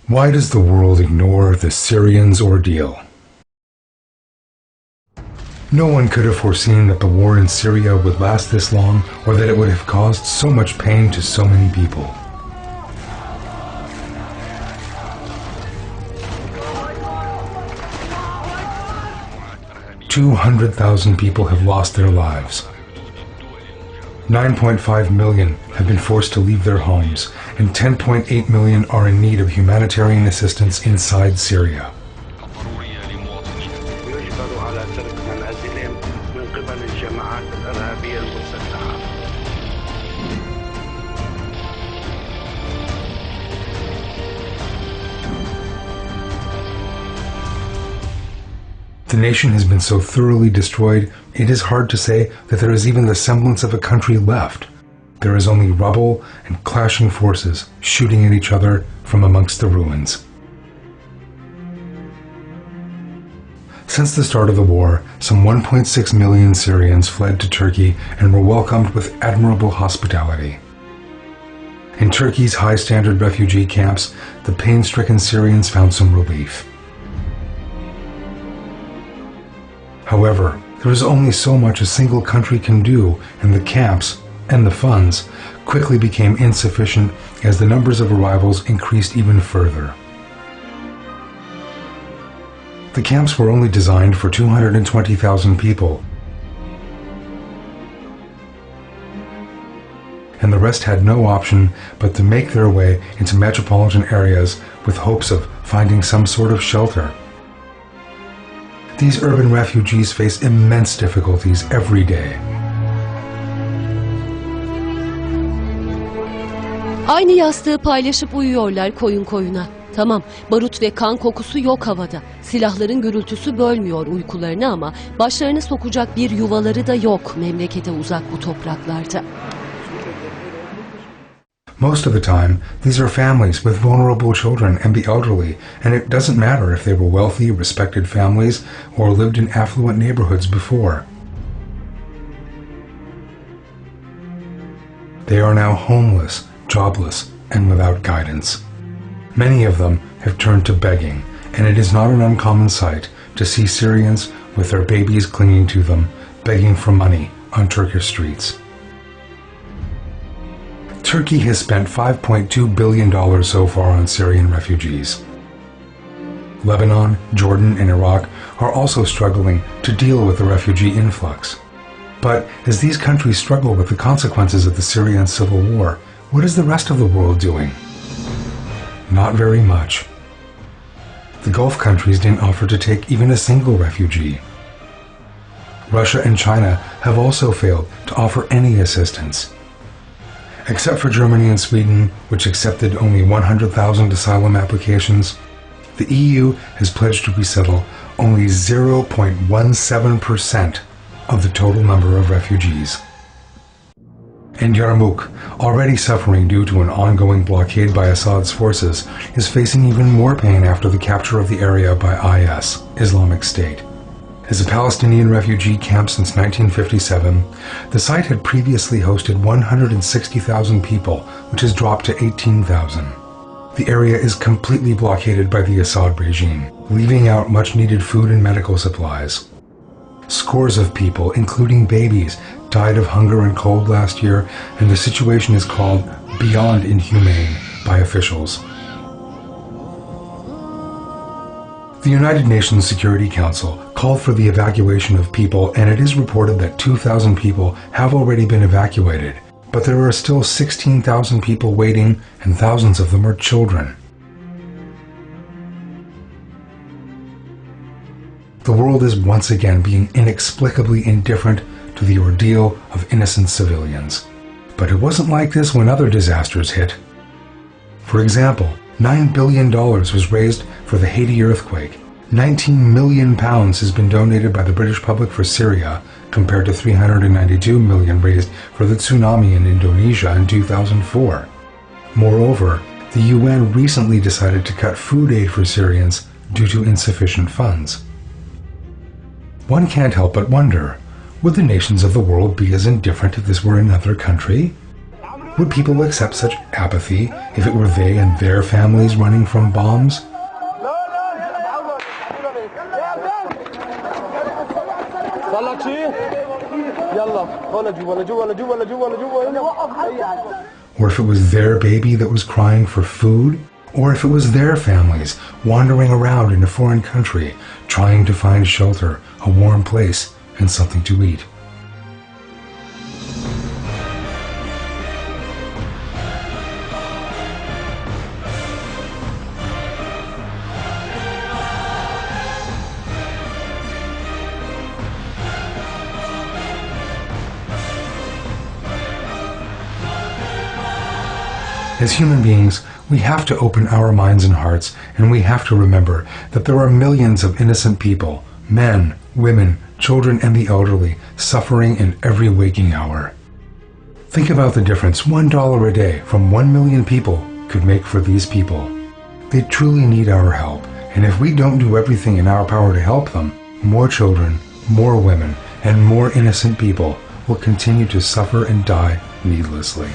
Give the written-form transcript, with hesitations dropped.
Why does the world ignore the Syrians' ordeal? No one could have foreseen that the war in Syria would last this long, or that it would have caused so much pain to so many people. "200,000 people have lost their lives. 9.5 million have been forced to leave their homes, and 10.8 million are in need of humanitarian assistance inside Syria. The nation has been so thoroughly destroyed, it is hard to say that there is even the semblance of a country left. There is only rubble and clashing forces shooting at each other from amongst the ruins." Since the start of the war, some 1.6 million Syrians fled to Turkey and were welcomed with admirable hospitality. In Turkey's high-standard refugee camps, the pain-stricken Syrians found some relief. However, there is only so much a single country can do, and the camps, and the funds, quickly became insufficient as the numbers of arrivals increased even further. The camps were only designed for 220,000 people, and the rest had no option but to make their way into metropolitan areas with hopes of finding some sort of shelter. These urban refugees face immense difficulties every day. Aynı yastığı paylaşıp uyuyorlar koyun koyuna. Tamam, barut ve kan kokusu yok havada. Silahların gürültüsü bölmüyor uykularını ama başlarını sokacak bir yuvaları da yok memlekete uzak bu topraklarda. Most of the time, these are families with vulnerable children and the elderly, and it doesn't matter if they were wealthy, respected families or lived in affluent neighborhoods before. They are now homeless, jobless, and without guidance. Many of them have turned to begging, and it is not an uncommon sight to see Syrians with their babies clinging to them, begging for money on Turkish streets. Turkey has spent $5.2 billion so far on Syrian refugees. Lebanon, Jordan, and Iraq are also struggling to deal with the refugee influx. But as these countries struggle with the consequences of the Syrian civil war, what is the rest of the world doing? Not very much. The Gulf countries didn't offer to take even a single refugee. Russia and China have also failed to offer any assistance. Except for Germany and Sweden, which accepted only 100,000 asylum applications, the EU has pledged to resettle only 0.17% of the total number of refugees. And Yarmouk, already suffering due to an ongoing blockade by Assad's forces, is facing even more pain after the capture of the area by IS, Islamic State. As a Palestinian refugee camp since 1957, the site had previously hosted 160,000 people, which has dropped to 18,000. The area is completely blockaded by the Assad regime, leaving out much-needed food and medical supplies. Scores of people, including babies, died of hunger and cold last year, and the situation is called beyond inhumane by officials. The United Nations Security Council called for the evacuation of people, and it is reported that 2,000 people have already been evacuated, but there are still 16,000 people waiting, and thousands of them are children. The world is once again being inexplicably indifferent to the ordeal of innocent civilians. But it wasn't like this when other disasters hit. For example, $9 billion was raised for the Haiti earthquake. 19 million pounds has been donated by the British public for Syria, compared to 392 million raised for the tsunami in Indonesia in 2004. Moreover, the UN recently decided to cut food aid for Syrians due to insufficient funds. One can't help but wonder, would the nations of the world be as indifferent if this were another country? Would people accept such apathy if it were they and their families running from bombs? Or if it was their baby that was crying for food? Or if it was their families wandering around in a foreign country, trying to find shelter, a warm place, and something to eat? As human beings, we have to open our minds and hearts, and we have to remember that there are millions of innocent people, men, women, children, and the elderly, suffering in every waking hour. Think about the difference $1 a day from 1 million people could make for these people. They truly need our help, and if we don't do everything in our power to help them, more children, more women, and more innocent people will continue to suffer and die needlessly.